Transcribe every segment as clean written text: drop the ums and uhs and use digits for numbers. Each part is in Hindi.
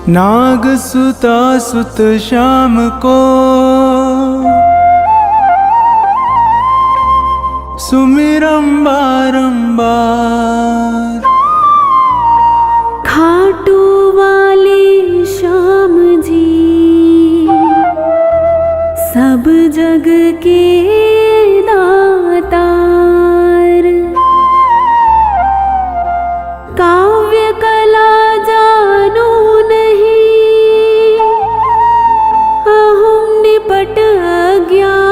नाग सुता सुत श्याम को सुमिरम बारंबार। खाटू वाले श्याम जी सब जग के दातार। काव्य कला जानो नहीं अहम निपट अज्ञान।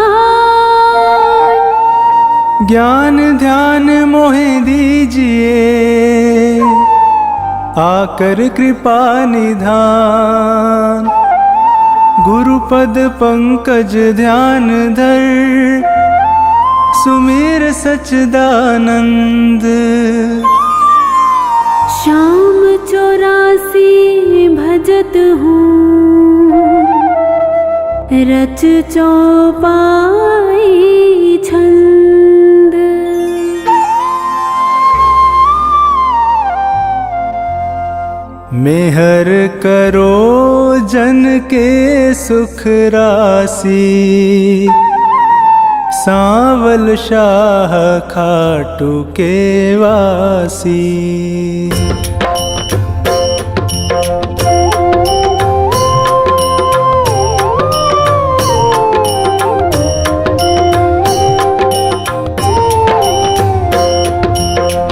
ज्ञान ध्यान मोहे दीजिए आकर कृपा निधान। गुरुपद पंकज ध्यान धर सुमेर सच्चिदानंद। श्याम 84 भजत हूँ रच चौपाई छंद। मेहर करो जन के सुख राशि। सांवल शाह खाटू के वासी।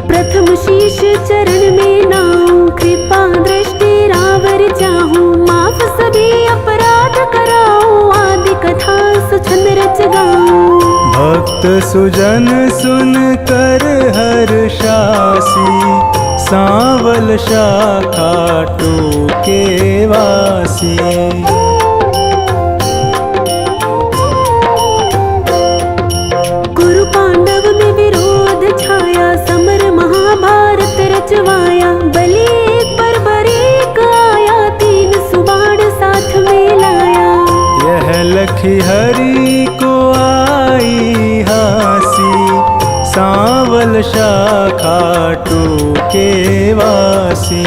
प्रथम शीश चरण में नाऊं कृपा दृष्टि रावर चाहूं। माफ सभी अपराध कराऊं आदि कथा सुछंद रच गाऊं। भक्त सुजन सुन कर हर्षासी। सांवल शाह खाटू के वासी। कुरु पांडव में विरोध छाया समर महाभारत रचवाया। बलि एक पर बरीक आया तीन सुबाण साथ में लाया। यह लखी हरि को आई हासी। सांवल शाह खाटू के वासी।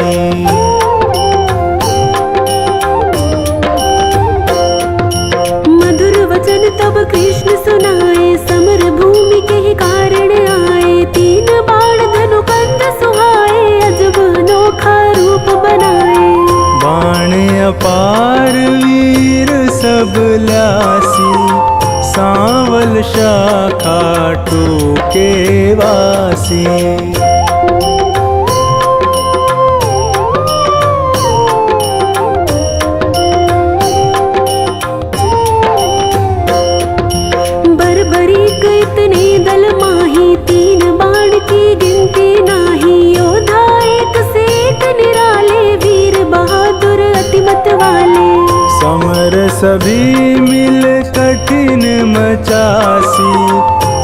मधुर वचन तब कृष्ण सुनाए समर भूमि के ही कारण आए। तीन बाण धनु कंद सुहाए अजब अनोखा रूप बनाए। बाण अपार वीर सब ल्यासी। सांवल शाह खाटू के वासी। बरबरीक इतने दल माही तीन बाण की गिनती नाही। योद्धा एक से एक निराले वीर बहादुर अतिमत वाले। समर सभी मिल कठिन मचासी।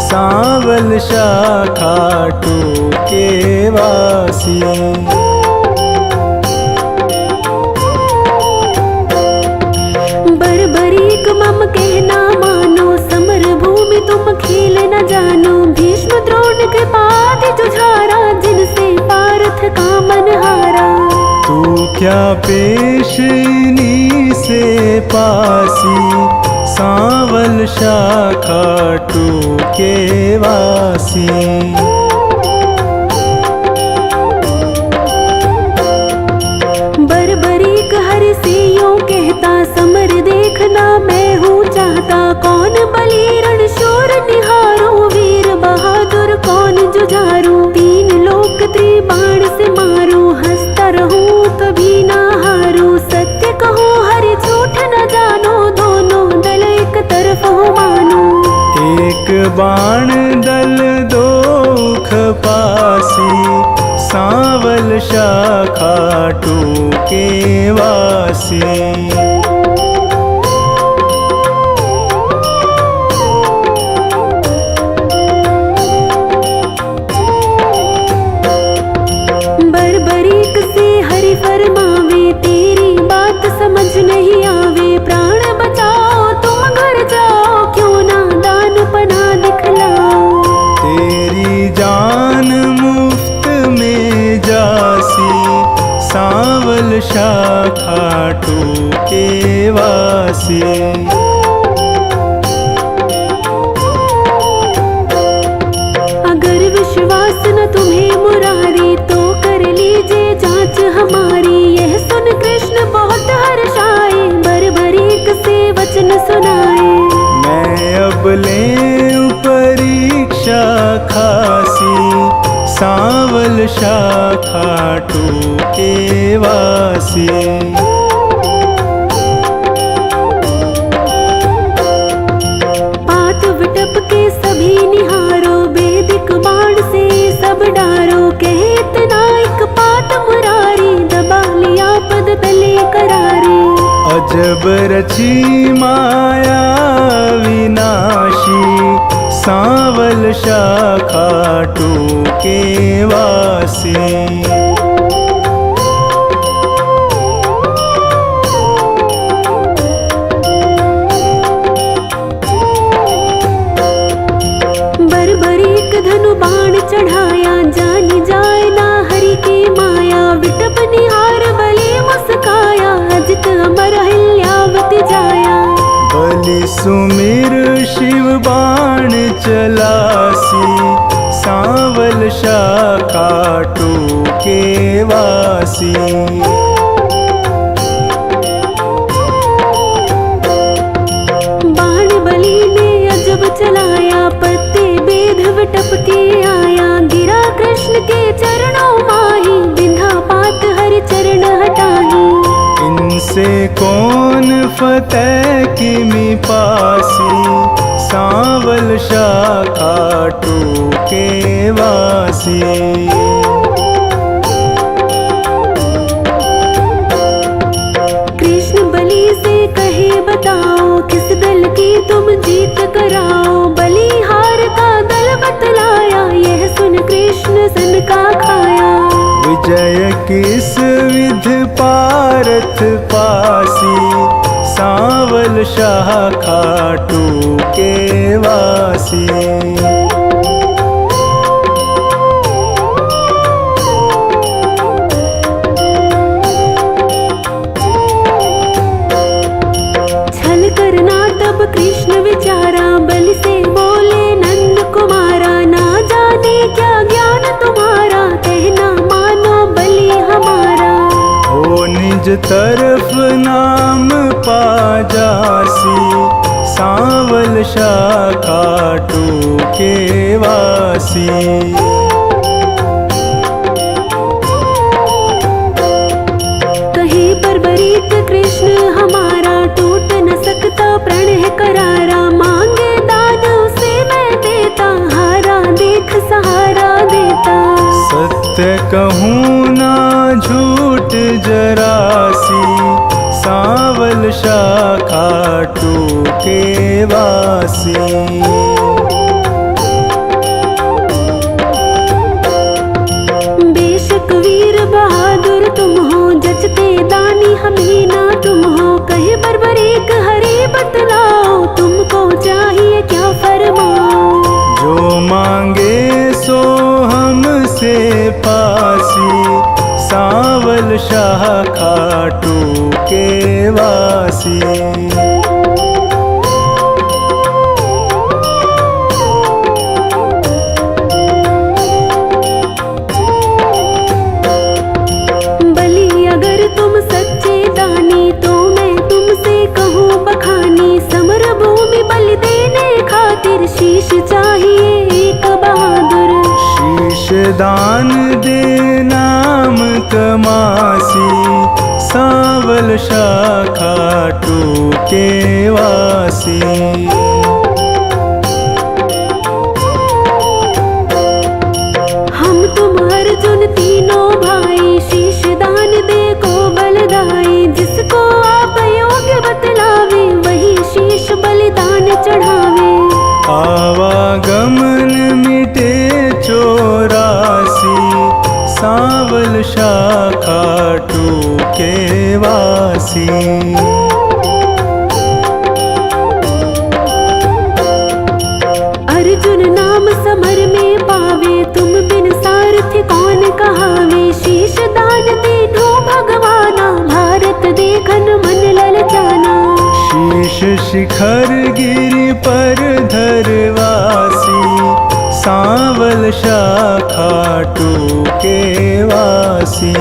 सांवल शाह खाटू के वासी। बरबरीक मम कहना मानो समर भूमि तुम खेल न जानो। भीष्म द्रोण कृपादि जुझारा जिनसे पार्थ का मन हारा। तू क्या पेश इन्हीं से पासी। सांवल शाह खाटू के वासी। बरबरीक हर से यूं कहता समर देखना मैं हूँ चाहता। कौन बलि रण शूर निहारो वीर बहादुर कौन जुझारू। तीन लोक त्रिबाण से मारो हंसता रहूं कभी ना हारू। सत्य कहो हरि झूठ न जानो दोनों दल एक तरफ हो मानो। एक बाण दल दो खपासी। सांवल शाह खाटू के वासी। बरबरीक से हरि फरमावे तेरी बात समझ नहीं आवे। प्राण बचाओ तुम घर जाओ क्यों ना दान पना दिखलाओ। तेरी जान मुफ्त में जासी। सांवल सावल शाखा टूके वासी। अगर विश्वास न तुम्हें मुरारी तो कर लीजिए जांच हमारी। यह सुन कृष्ण बहुत हर्षाए, बरबरीक से वचन सुनाए। मैं अब ले परीक्षा खासी, सावल शाखा टूके वासी। पात विटप के सभी निहारो, वेदिक बाण से सब डारो। कहे इतना एक पात मुरारी, दबा लिया पद तले करारे। अजब रची माया विनाशी, सावल शाखा टूके वासी। बरबरीक धनु बाण चढ़ाया, जानी जाए ना हरि की माया। विटप निहार बलि मुस्काया, अजित अमर हिल्यावति जाया। बलि सुमिर शिव बाण चलासी, सावल शाखा टूके वासी। बाण बलि ने अजब चलाया, पत्ते बेध विटप के आया। गिरा कृष्ण के चरणों माही, बिंधा पात हरि चरण हटाही। इनसे कौन फतेह किमि पासी, सावल शाखा टूके वासी। कृष्ण बलि से कहे बताओ, किस दल की तुम जीत कराओ। बलिहार का दल बतलाया, यह सुन कृष्ण सन का खाया। विजय किस विध पारथ पासी, सावल शाखा टूके वासी। छल करना तब कृष्ण विचारा, बलि से बोले नंद कुमारा। ना जाने क्या ज्ञान तुम्हारा, कहना मानो बलि हमारा। हो निज तरफ नाम पा जासी, सावल शाखा टूके वासी। कहे बरबरीक कृष्ण हमारा, टूट न सकता प्रण है करारा। मांगे दान उसे मैं देता, हारा देख सहारा देता। सत्य कहूँ ना झूठ जरासी, सावल शाखा टूके वासी। बेशक वीर बहादुर तुम हो, जचते दानी हमें ना तुम हो। कहे बरबरीक हरि बतलाओ, तुमको चाहिए क्या फरमाओ। जो मांगे सो हमसे पासी, सावल शाखा टूके वासी। बलि अगर तुम सच्चे दानी, तो मैं तुमसे कहूँ बखानी। समर भूमि बलि देने खातिर, शीश चाहिए एक बहादुर। शीश दान दे नाम कमासी, सावल शाखा टूके वासी। हम तुम अर्जुन तीनों भाई, शीश दान दे को बलदाई। जिसको आप योग्य बतलावे, वही शीश बलिदान चढ़ावे। आवागमन मिटे चौरासी, सावल शाखा टूके वासी। अर्जुन नाम समर में पावे, तुम बिन सारथी कौन कहावे। शीश दान तीनों भगवान, शिखर गिरि पर धरवासी, सांवल शाखा टूके वासी।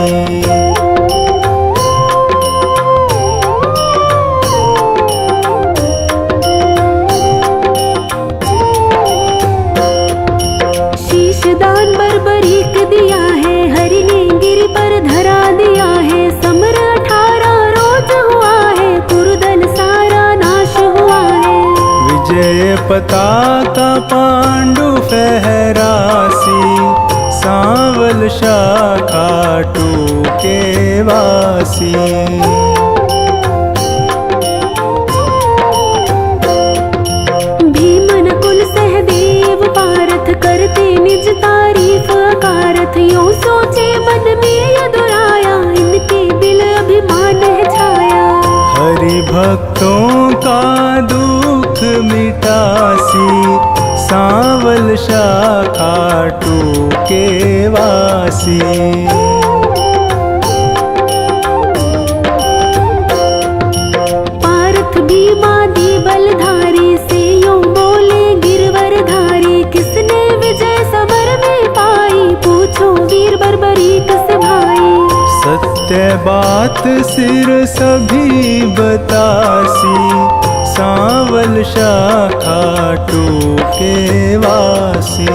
शीशदान बर्बरीक दिया है, हरि ने गिरि पर धरा दिया है। समर 18 रोज हुआ है, कुरुदल सारा नाश हुआ है। विजय पताका पांडु फहरासी, सांवल शाखा टूके वासी। भीमन कुल सहदेव पारथ, करते निज तारीफ अकारथ। यूं सोचे मन में यदुराया, इनके दिल अभिमान है छाया। हरि भक्तों का दुख मिटासी, सांवल शाखा टूके वासी। पारथ भीमादि बलधारी, से यूं बोले गिरवरधारी। किसने विजय समर में पाई, पूछो वीर बर्बरीक से भाई। सत्य बात सिर सभी बतासी, सांवल शाखा टूके वासी।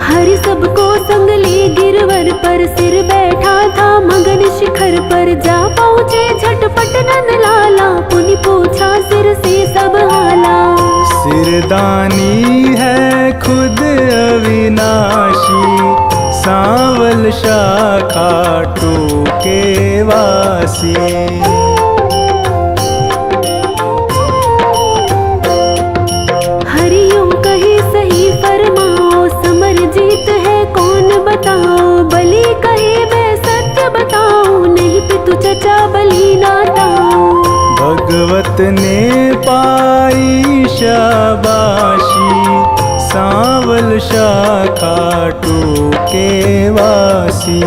हरि सबको संग ले गिरवर पर, सिर बैठा था मगन शिखर पर। जा पहुँचे झटपट नंद लाला, पुनि पूछा सिर से सब हाला। सिरदानी है खुद अविनाशी, सांवल शाखा टूके वासी। हरि यूं कहे सही फरमाओ, समर जीत है कौन बताओ। बलि कहे मैं सत्य बताऊं, नहीं पितु चचा बलि नाताऊं। भगवत ने पाई शाबाशी, सांवल शाखा टूके वासी।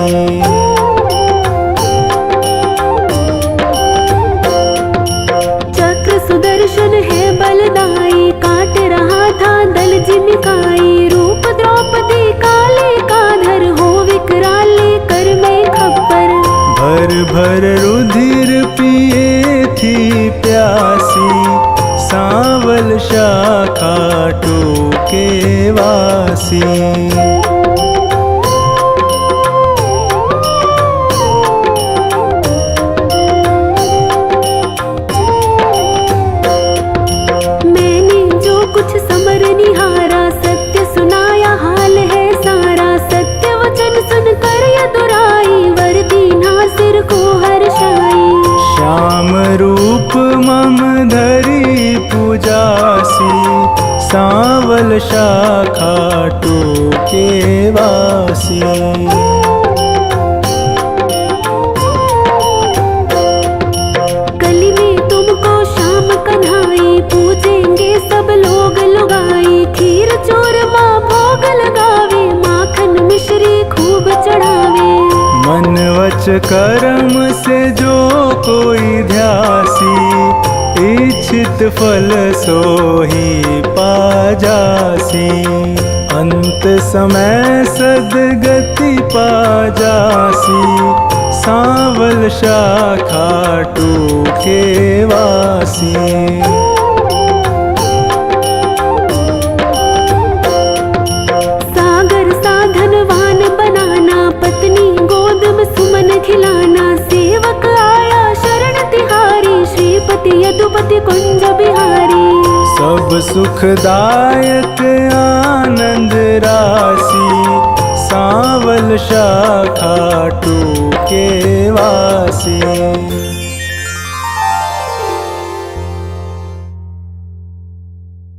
चक्र सुदर्शन है बलदाई, काट रहा था दल जिमिकाई। रूप द्रौपदी काले का धर, हो विकराल कर में खप्पर। भर भर रुधिर पिए थी प्यासी, सांवल शाखा टूके वासी। मैंने जो कुछ समर निहारा, सत्य सुनाया हाल है सारा। सत्य वचन सुन कर यदुराई, वर दीना सिर को हर्षाई। श्याम रूप मम धरी पूजासी, सांवल शाखा टूके वासी। कली में तुमको श्याम कन्हाई, पूजेंगे सब लोग लुगाई। खीर चूरमा भोग लगावे, माखन मिश्री खूब चढ़ावे। मन वच कर्म से जो कोई ध्यासी, इच्छित फल सोही पा जासी। अंत समय सदगति पा जासी, सांवल शाखा टूके वासी। सागर साधनवान बनाना, पत्नी गोद में सुमन खिलाना। सेवक आया शरण तिहारी, श्रीपति यदुपति कुंज बिहारी। सब सुखदायक आनंद राशि, सांवल शाखा टूके वासी।